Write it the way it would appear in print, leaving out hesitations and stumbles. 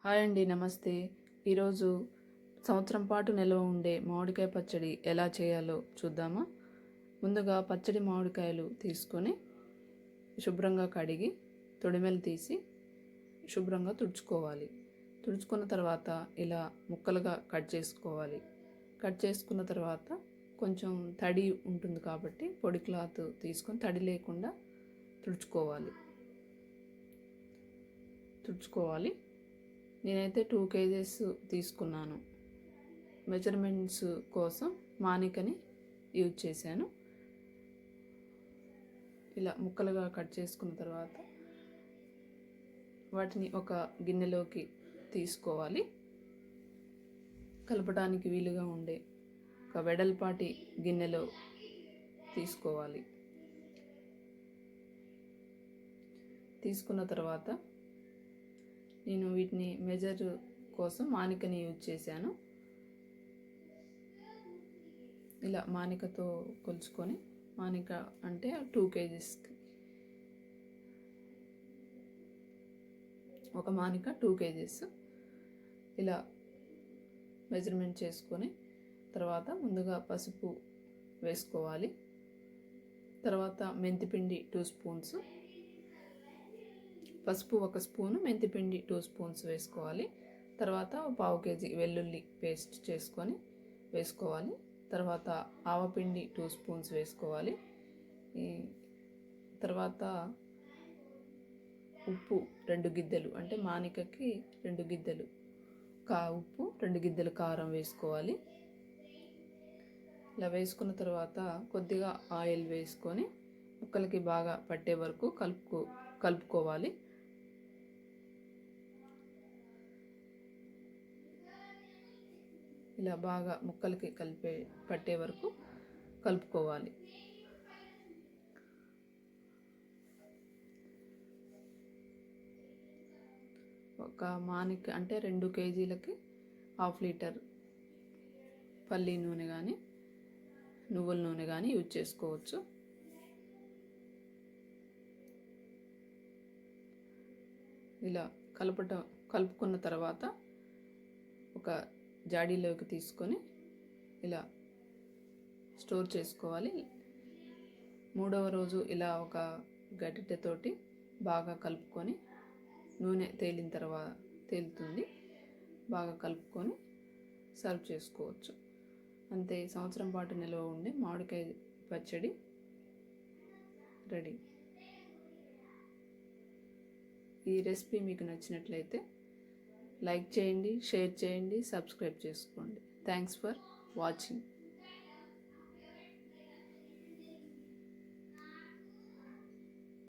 Hi అండి, నమస్తే. ఈరోజు సంవత్సరం పాటు నిల్వ ఉండే మామిడికాయ పచ్చడి ఎలా చేయాలో చూద్దామా. ముందుగా పచ్చడి మామిడికాయలు తీసుకొని శుభ్రంగా కడిగి తొడిమెలు తీసి శుభ్రంగా తుడుచుకోవాలి. తుడుచుకున్న తర్వాత ఇలా ముక్కలుగా కట్ చేసుకోవాలి. కట్ చేసుకున్న తర్వాత కొంచెం తడి ఉంటుంది కాబట్టి పొడి క్లాత్ తీసుకొని తడి లేకుండా తుడుచుకోవాలి. నేనైతే 2 kgs తీసుకున్నాను. మెజర్మెంట్స్ కోసం మానికని యూజ్ చేశాను. ఇలా ముక్కలుగా కట్ చేసుకున్న తర్వాత వాటిని ఒక గిన్నెలోకి తీసుకోవాలి. కలపడానికి వీలుగా ఉండే ఒక వెడల్పాటి గిన్నెలో తీసుకోవాలి. తీసుకున్న తర్వాత నేను వీటిని మెజర్ కోసం మానికని యూజ్ చేశాను. ఇలా మానికతో కొలుచుకొని, మానిక అంటే 2 kgsకి ఒక మానిక 2 kgs ఇలా మెజర్మెంట్ చేసుకొని తర్వాత ముందుగా పసుపు వేసుకోవాలి. తర్వాత మెంతిపిండి 2 స్పూన్స్, పసుపు 1 స్పూను, మెంతిపిండి 2 స్పూన్స్ వేసుకోవాలి. తర్వాత 1/2 kg వెల్లుల్లి పేస్ట్ చేసుకొని వేసుకోవాలి. తర్వాత ఆవపిండి 2 స్పూన్స్ వేసుకోవాలి. తర్వాత ఉప్పు 2 గిద్దెలు, అంటే మానికకి 2 గిద్దెలు ఉప్పు, 2 గిద్దెలు కారం వేసుకోవాలి. ఇలా వేసుకున్న తర్వాత కొద్దిగా ఆయిల్ వేసుకొని ముక్కలకి బాగా పట్టే వరకు కలుపుకోవాలి. ఇలా బాగా ముక్కలకి పట్టే వరకు కలుపుకోవాలి. ఒక మానిక అంటే 2 kgలకి 1/2 లీటర్ పల్లి నూనె కానీ నువ్వుల నూనె కానీ యూజ్ చేసుకోవచ్చు. ఇలా కలుపుకున్న తర్వాత ఒక జాడీలోకి తీసుకొని ఇలా స్టోర్ చేసుకోవాలి. 3వ రోజు ఇలా ఒక గరిటెతోటి బాగా కలుపుకొని, నూనె తేలుతుంది, బాగా కలుపుకొని సర్వ్ చేసుకోవచ్చు. అంతే, సంవత్సరం పాటు నిల్వ ఉండే మామిడికాయ పచ్చడి రెడీ. ఈ రెసిపీ మీకు నచ్చినట్లయితే లైక్ చేయండి, షేర్ చేయండి, సబ్స్క్రైబ్ చేసుకోండి. Thanks for watching.